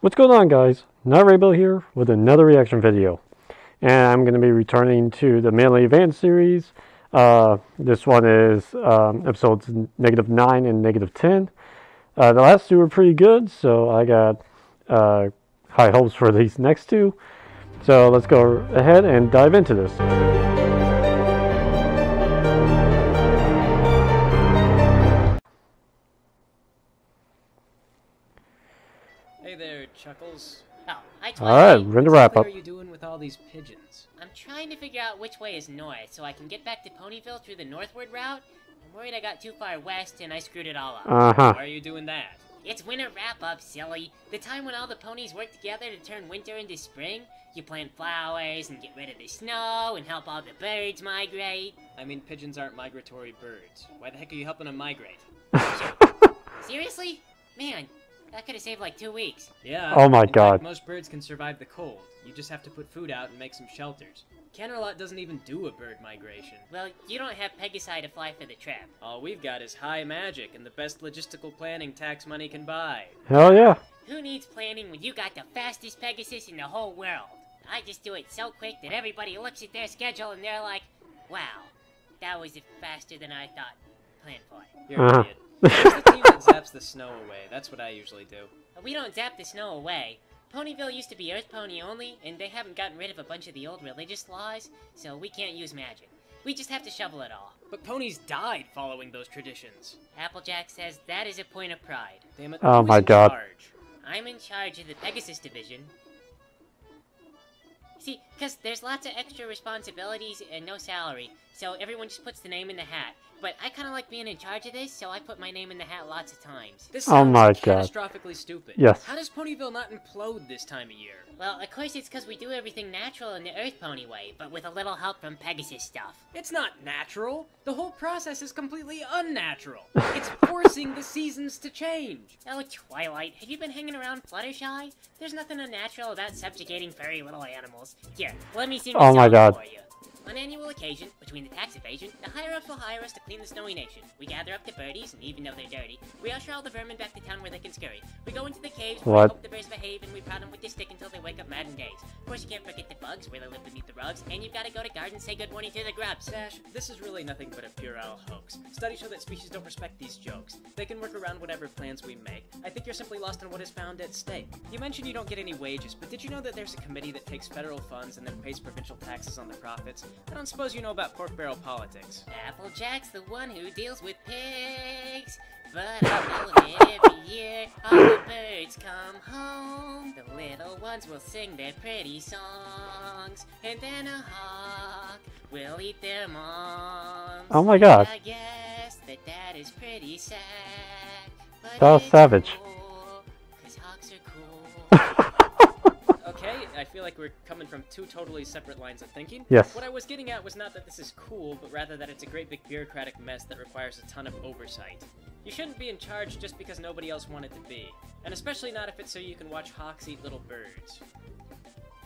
What's going on, guys? Not Rainbow here with another reaction video, and I'm going to be returning to the Manly Advance series. This one is episodes -9 and -10. The last two were pretty good, so I got high hopes for these next two. So let's go ahead and dive into this. Hey there, Chuckles. Oh, hi, Alright, we're going to wrap What up. are you doing with all these pigeons? I'm trying to figure out which way is north so I can get back to Ponyville through the northward route. I'm worried I got too far west and I screwed it all up. Uh-huh. Why are you doing that? It's winter wrap-up, silly. The time when all the ponies work together to turn winter into spring. You plant flowers and get rid of the snow and help all the birds migrate. I mean, pigeons aren't migratory birds. Why the heck are you helping them migrate? Seriously? Man, that could have saved like 2 weeks. Yeah. Oh my in fact, God. most birds can survive the cold. You just have to put food out and make some shelters. Canterlot doesn't even do a bird migration. Well, you don't have Pegasi to fly for the trip. All we've got is high magic and the best logistical planning tax money can buy. Hell yeah. Who needs planning when you got the fastest Pegasus in the whole world? I just do it so quick that everybody looks at their schedule and they're like, wow, that was faster than I thought planned for. You're an Uh-huh. idiot. It's the team that zaps the snow away. That's what I usually do. But we don't zap the snow away. Ponyville used to be Earth Pony only, and they haven't gotten rid of a bunch of the old religious laws, so we can't use magic. We just have to shovel it all. But ponies died following those traditions. Applejack says that is a point of pride. Damn it. Oh who's my in God. charge? I'm in charge of the Pegasus Division. See, because there's lots of extra responsibilities and no salary, so everyone just puts the name in the hat. But I kind of like being in charge of this, so I put my name in the hat lots of times. This Oh sounds my God. catastrophically stupid. Yes. How does Ponyville not implode this time of year? Well, of course it's because we do everything natural in the Earth Pony way, but with a little help from Pegasus stuff. It's not natural. The whole process is completely unnatural. It's forcing the seasons to change. Oh, Twilight, have you been hanging around Fluttershy? There's nothing unnatural about subjugating furry little animals. Here, let me sing Oh this my song God. for you. On annual occasion, between the tax evasion, the higher-ups will hire us to clean the snowy nation. We gather up the birdies, and even though they're dirty, we usher all the vermin back to town where they can scurry. We go into the caves, where we What? hope the birds behave, and we prod them with the stick until they wake up mad and daze. Of course, you can't forget the bugs, where they live beneath the rugs, and you've got to go to gardens, say good morning to the grubs. Sash, this is really nothing but a puerile hoax. Studies show that species don't respect these jokes. They can work around whatever plans we make. I think you're simply lost on what is found at stake. You mentioned you don't get any wages, but did you know that there's a committee that takes federal funds and then pays provincial taxes on the profits? I don't suppose you know about pork barrel politics. Applejack's the one who deals with pigs. But I know that every year all the birds come home. The little ones will sing their pretty songs, and then a hawk will eat their moms. Oh my God. I guess that is pretty sad. But That was it's savage. cool, 'cause hawks are cool. Okay, I feel like we're coming from two totally separate lines of thinking. Yes. What I was getting at was not that this is cool, but rather that it's a great big bureaucratic mess that requires a ton of oversight. You shouldn't be in charge just because nobody else wanted to be, and especially not if it's so you can watch hawks eat little birds.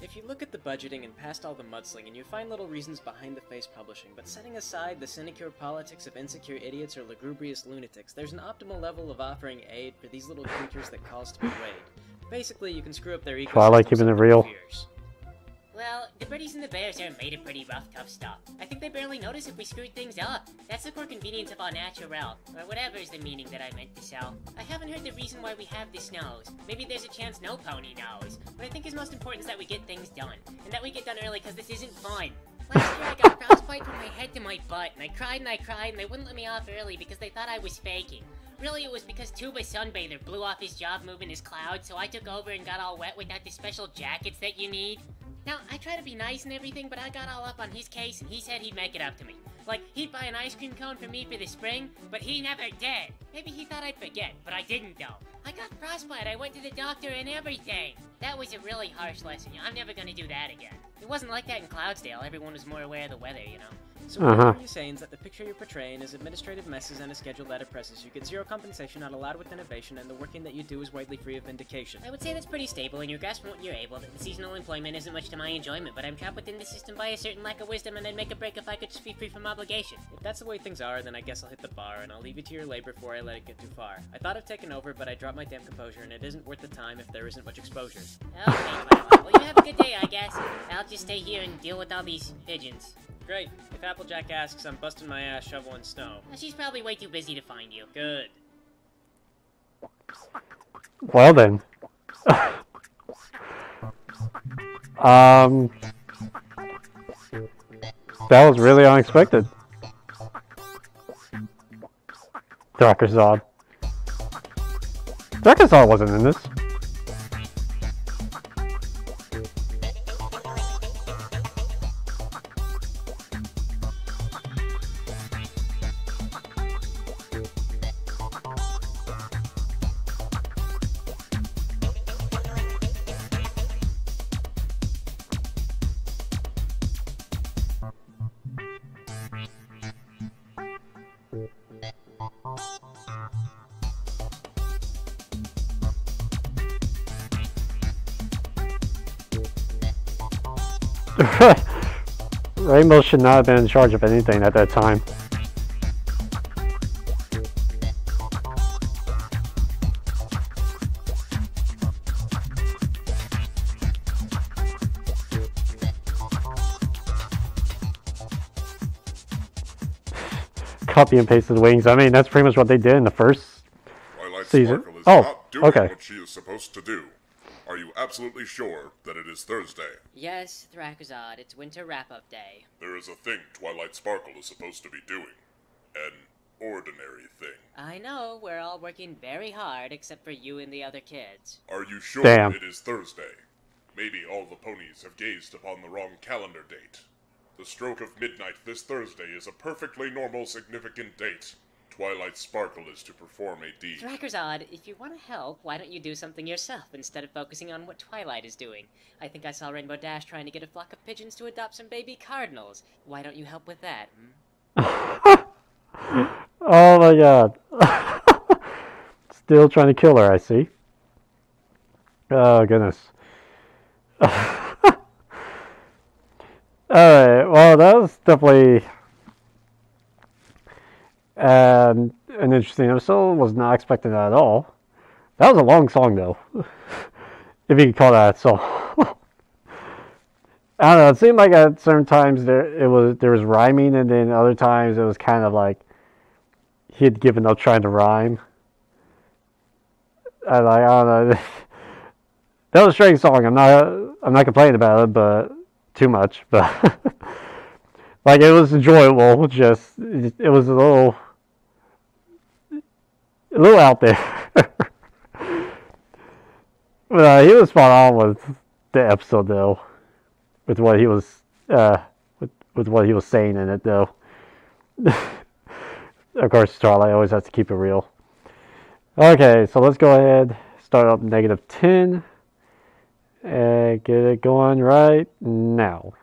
If you look at the budgeting and past all the mudslinging, you find little reasons behind the face publishing, but setting aside the sinecure politics of insecure idiots or lugubrious lunatics, there's an optimal level of offering aid for these little creatures that calls to be weighed. Basically, you can screw up their ecosystem. Twilight keeping it real. Well, the birdies and the bears are made of pretty rough, tough stuff. I think they barely notice if we screwed things up. That's the core convenience of our natural, or whatever is the meaning that I meant to sell. I haven't heard the reason why we have the snows. Maybe there's a chance no pony knows. What I think is most important is that we get things done. And that we get done early, because this isn't fun. Last year I got frostbite from my head to my butt, and I cried and I cried, and they wouldn't let me off early because they thought I was faking. Really, it was because Tuba Sunbather blew off his job moving his cloud, so I took over and got all wet without the special jackets that you need. Now, I try to be nice and everything, but I got all up on his case, and he said he'd make it up to me. Like, he'd buy an ice cream cone for me for the spring, but he never did. Maybe he thought I'd forget, but I didn't though. I got frostbite, I went to the doctor and everything. That was a really harsh lesson. I'm never gonna do that again. It wasn't like that in Cloudsdale, everyone was more aware of the weather, you know. So what you're saying is that the picture you're portraying is administrative messes and a schedule that oppresses you, get zero compensation, not allowed with innovation, and the working that you do is widely free of vindication. I would say that's pretty stable, and you're grasping what you're able. That the seasonal employment isn't much to my enjoyment, but I'm trapped within the system by a certain lack of wisdom, and I'd make a break if I could just be free from obligation. If that's the way things are, then I guess I'll hit the bar, and I'll leave you to your labor before I let it get too far. I thought of taking over, but I dropped my damn composure, and it isn't worth the time if there isn't much exposure. Okay, well, you have a good day, I guess. I'll just stay here and deal with all these pigeons. Great. If Applejack asks, I'm busting my ass shoveling snow. Well, she's probably way too busy to find you. Good. Well then. That was really unexpected. Drakazad. Drakazad wasn't in this. Rainbow should not have been in charge of anything at that time. Copy and pasted wings. I mean, that's pretty much what they did in the first Twilight season. Sparkle is Oh, not doing okay. what she is supposed to do. Are you absolutely sure that it is Thursday? Yes, Thrakazad, it's winter wrap-up day. There is a thing Twilight Sparkle is supposed to be doing. An ordinary thing. I know, we're all working very hard except for you and the other kids. Are you sure Damn. it is Thursday? Maybe all the ponies have gazed upon the wrong calendar date. The stroke of midnight this Thursday is a perfectly normal, significant date. Twilight Sparkle is to perform a deed. Thrakazad, if you want to help, why don't you do something yourself instead of focusing on what Twilight is doing? I think I saw Rainbow Dash trying to get a flock of pigeons to adopt some baby cardinals. Why don't you help with that, Oh my god. Still trying to kill her, I see. Oh, goodness. Alright, well, that was definitely an interesting episode. Was not expecting that at all. That was a long song, though. If you could call that a song. I don't know, it seemed like at certain times there was rhyming, and then other times it was kind of like he had given up trying to rhyme. I don't know. That was a strange song. I'm not complaining about it, but too much. But like, it was enjoyable. Just it was a little out there. But he was spot on with the episode, though, with what he was with what he was saying in it, though. Of course, Twilight always has to keep it real. Okay, so let's go ahead, start up -10, and get it going right now.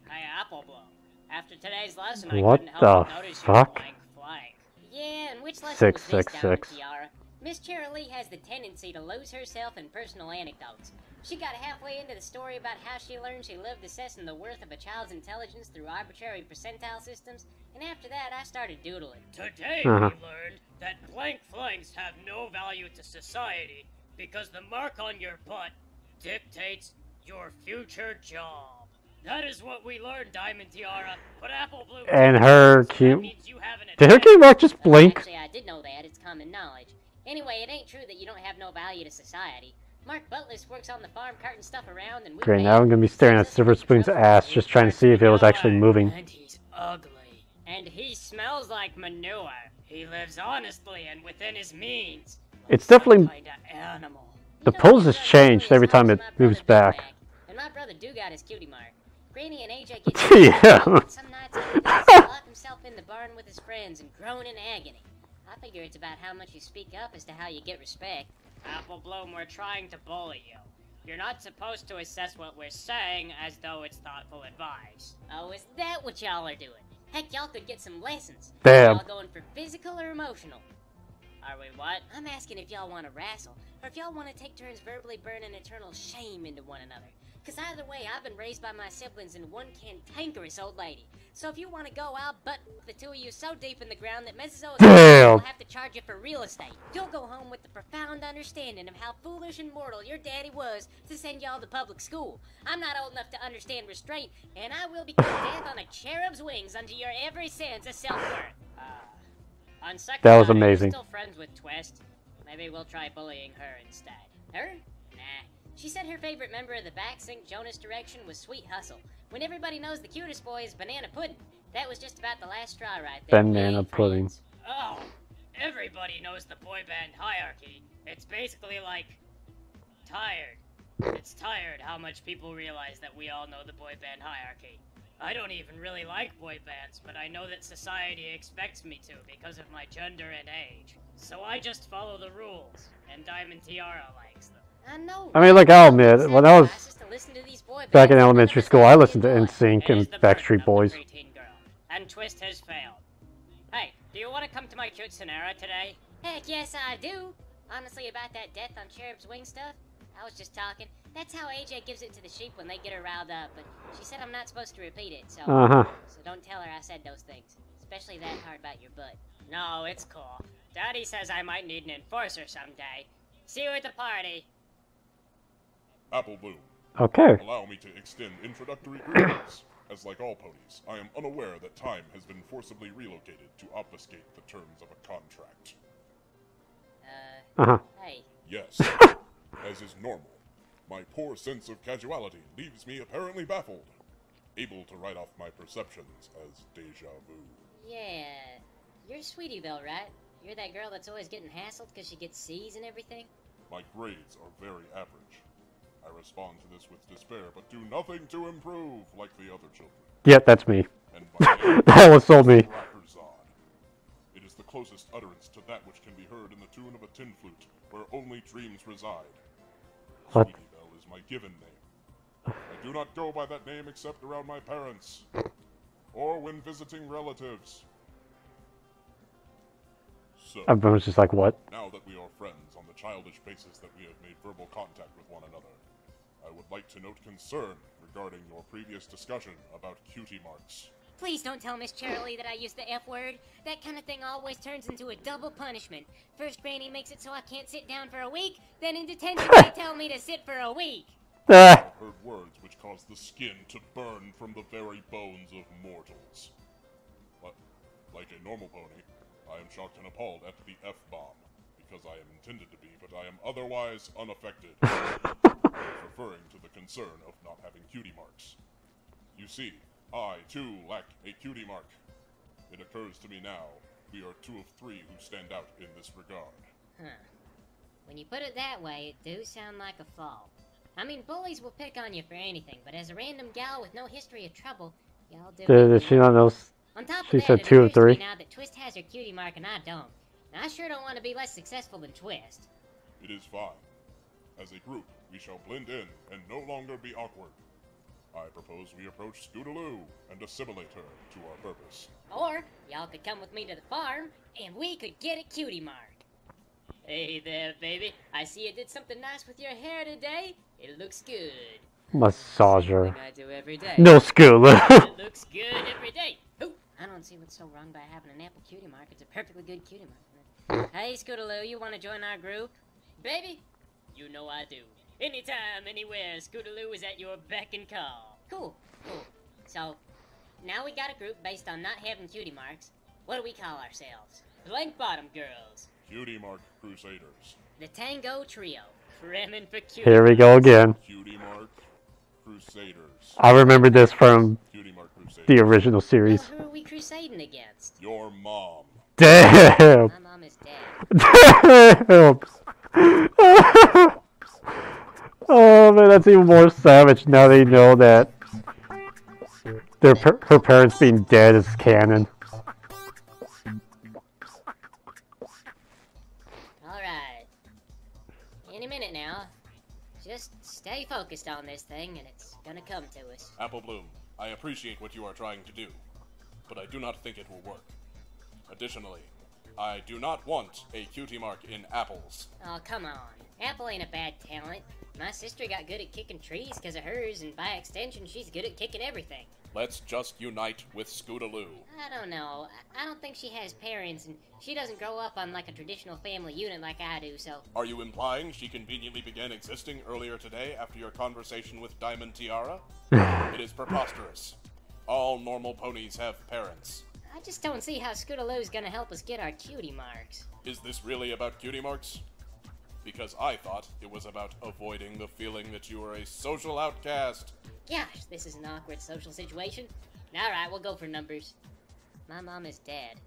Hey, Applebloom. After today's lesson, What I couldn't the help but notice your fuck? blank flank. Yeah, and which lesson Six, was this, six, Diamond six. Tiara? Miss Cheerilee has the tendency to lose herself in personal anecdotes. She got halfway into the story about how she learned she lived assessing the worth of a child's intelligence through arbitrary percentile systems, and after that I started doodling. Today Uh-huh. we learned that blank flanks have no value to society because the mark on your butt dictates your future job. That is what we learned, Diamond Tiara. But Applebloom... And her so that cute. means you have an Did her advantage. key mark just blink? Actually, I did know that. It's common knowledge. Anyway, it ain't true that you don't have no value to society. Mark Butlis works on the farm carting stuff around, and we Great, pay now I'm him. gonna be staring at Silver Spoon's ass, just trying to see if it was actually moving. And he's ugly. And he smells like manure. He lives honestly and within his means. It's definitely Kinda animal. the pose has changed every time it moves back. And my brother do got his cutie mark. Granny and AJ get Yeah. Some nights he lock himself in the barn with his friends and groan in agony. I figure it's about how much you speak up as to how you get respect. Applebloom, we're trying to bully you. You're not supposed to assess what we're saying as though it's thoughtful advice. Oh, is that what y'all are doing? Heck, y'all could get some lessons. Damn. Y'all going for physical or emotional? Are we what? I'm asking if y'all want to wrestle, or if y'all want to take turns verbally burning eternal shame into one another. Cause either way, I've been raised by my siblings and one cantankerous old lady. So if you want to go, I'll butt the two of you so deep in the ground that Mesozoic will have to charge you for real estate. You'll go home with the profound understanding of how foolish and mortal your daddy was to send y'all to public school. I'm not old enough to understand restraint, and I will become death on a cherub's wings unto your every sense of self-worth. On second That was thought, amazing. I'm still friends with Twist. Maybe we'll try bullying her instead. Her? Nah. She said her favorite member of the Backsink Jonas Direction was Sweet Hustle, when everybody knows the cutest boy is Banana Pudding. That was just about the last straw right there. We Banana ain't pudding. friends. Oh, everybody knows the boy band hierarchy. It's basically like tired. It's tired how much people realize that we all know the boy band hierarchy. I don't even really like boy bands, but I know that society expects me to because of my gender and age. So I just follow the rules, and Diamond Tiara likes them. I know. I mean, like, I'll admit, when I was Just to listen to these boy back in bands, elementary I school, I never listened to enjoyed. NSYNC It and is the burden Backstreet of Boys. the preteen girl, and Twist has failed. Hey, do you want to come to my cute Sonera today? Heck yes, I do. Honestly, about that death on cherub's wing stuff, I was just talking. That's how AJ gives it to the sheep when they get her riled up, but she said I'm not supposed to repeat it, so Uh-huh. so don't tell her I said those things. Especially that part about your butt. No, it's cool. Daddy says I might need an enforcer someday. See you at the party. Apple Bloom, Okay. allow me to extend introductory greetings. As like all ponies, I am unaware that time has been forcibly relocated to obfuscate the terms of a contract. Uh-huh. Hey, Yes, as is normal, my poor sense of casuality leaves me apparently baffled, able to write off my perceptions as deja vu. yeah, you're Sweetie Belle, right? You're that girl that's always getting hassled because she gets C's and everything? My grades are very average. I respond to this with despair, but do nothing to improve like the other children. Yep, that's me. And my name That was sold me. Rackerzod. It is the closest utterance to that which can be heard in the tune of a tin flute, where only dreams reside. What? Sweetie Belle is my given name. I do not go by that name except around my parents, or when visiting relatives. So, Everyone's just like, what? now that we are friends on the childish basis that we have made verbal contact with one another, I would like to note concern regarding your previous discussion about cutie marks. Please don't tell Miss Cherylee that I used the F word. That kind of thing always turns into a double punishment. First, Granny makes it so I can't sit down for a week, then in detention they tell me to sit for a week. Ah, Heard words which cause the skin to burn from the very bones of mortals. But, like a normal pony, I am shocked and appalled at the F-bomb, because I am intended to be, but I am otherwise unaffected. Referring to the concern of not having cutie marks. You see, I, too, lack a cutie mark. It occurs to me now, we are 2 of 3 who stand out in this regard. Huh. When you put it that way, it do sound like a fault. I mean, bullies will pick on you for anything, but as a random gal with no history of trouble, y'all do. did she not know? On top She of that, said it 2 of occurs to me 3. now that Twist has her cutie mark and I don't. Now, I sure don't want to be less successful than Twist. It is fine. As a group, we shall blend in and no longer be awkward. I propose we approach Scootaloo and assimilate her to our purpose. Or, y'all could come with me to the farm, and we could get a cutie mark. Hey there, baby. I see you did something nice with your hair today. It looks good. Massager. Like I do every day. No school. It looks good every day. Ooh. I don't see what's so wrong by having an apple cutie mark. It's a perfectly good cutie mark. Hey, Scootaloo, you want to join our group? Baby, you know I do. Anytime, anywhere, Scootaloo is at your beck and call. Cool. So, now we got a group based on not having cutie marks. What do we call ourselves? Blank Bottom Girls. Cutie Mark Crusaders. The Tango Trio. Cramming for cutie. Here we go again. Cutie Mark Crusaders. I remember this from Cutie Mark Crusaders. the original Well, series. who are we crusading against? Your mom. Damn. My mom is dead. Damn. Oh man, that's even more savage now they know that her parents being dead is canon. Alright. Any minute now. Just stay focused on this thing, and it's gonna come to us. Apple Bloom, I appreciate what you are trying to do, but I do not think it will work. Additionally, I do not want a cutie mark in apples. Oh, come on. Apple ain't a bad talent. My sister got good at kicking trees because of hers, and by extension, she's good at kicking everything. Let's just unite with Scootaloo. I don't know. I don't think she has parents, and she doesn't grow up on like a traditional family unit like I do, so... Are you implying she conveniently began existing earlier today after your conversation with Diamond Tiara? It is preposterous. All normal ponies have parents. I just don't see how Scootaloo's gonna help us get our cutie marks. Is this really about cutie marks? Because I thought it was about avoiding the feeling that you were a social outcast. Gosh, this is an awkward social situation. Alright, we'll go for numbers. My mom is dead.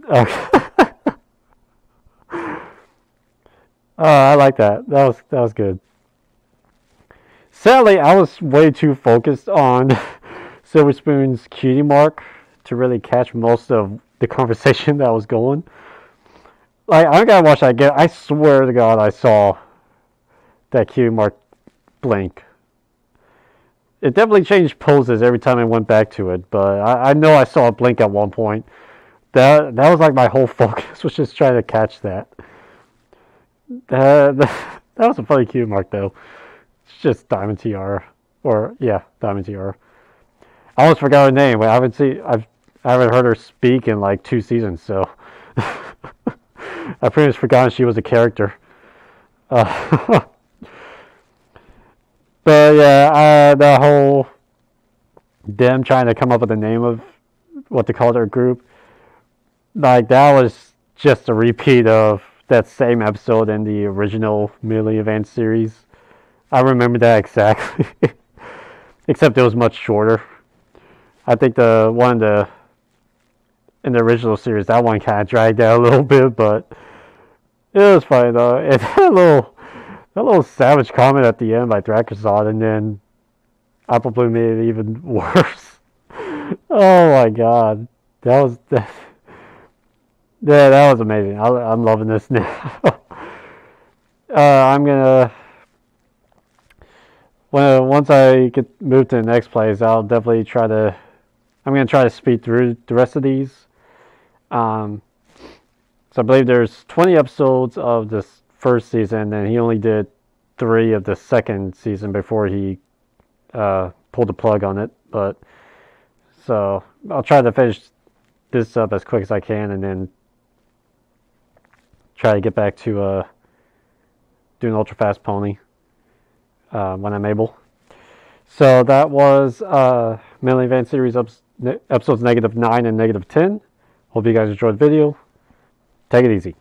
Okay. I like that. That was good. Sadly, I was way too focused on Silver Spoon's cutie mark to really catch most of the conversation that was going. Like, I gotta watch that again. I swear to God, I saw that cutie mark blink. It definitely changed poses every time I went back to it, but I know I saw it blink at one point. That was like my whole focus was just trying to catch that. That was a funny cutie mark though. It's just Diamond Tiara, or yeah, Diamond Tiara. I almost forgot her name. I haven't heard her speak in like 2 seasons, so I pretty much forgotten she was a character. But yeah, the whole them trying to come up with a name of what to call their group, like that was just a repeat of that same episode in the original Merely Advanced series. I remember that exactly, except it was much shorter. I think the one in the original series, that one kind of dragged out a little bit, but it was funny though. It had a little savage comment at the end by Drakazad, and then Apple Bloom made it even worse. Oh my god, that was amazing. I'm loving this now. I'm gonna once I get moved to the next place, I'll definitely I'm gonna try to speed through the rest of these. So I believe there's 20 episodes of this first season, and he only did 3 of the second season before he pulled the plug on it. But so I'll try to finish this up as quick as I can, and then try to get back to doing Ultra Fast Pony when I'm able. So that was Merely Advanced Series episodes -9 and -10. Hope you guys enjoyed the video. Take it easy.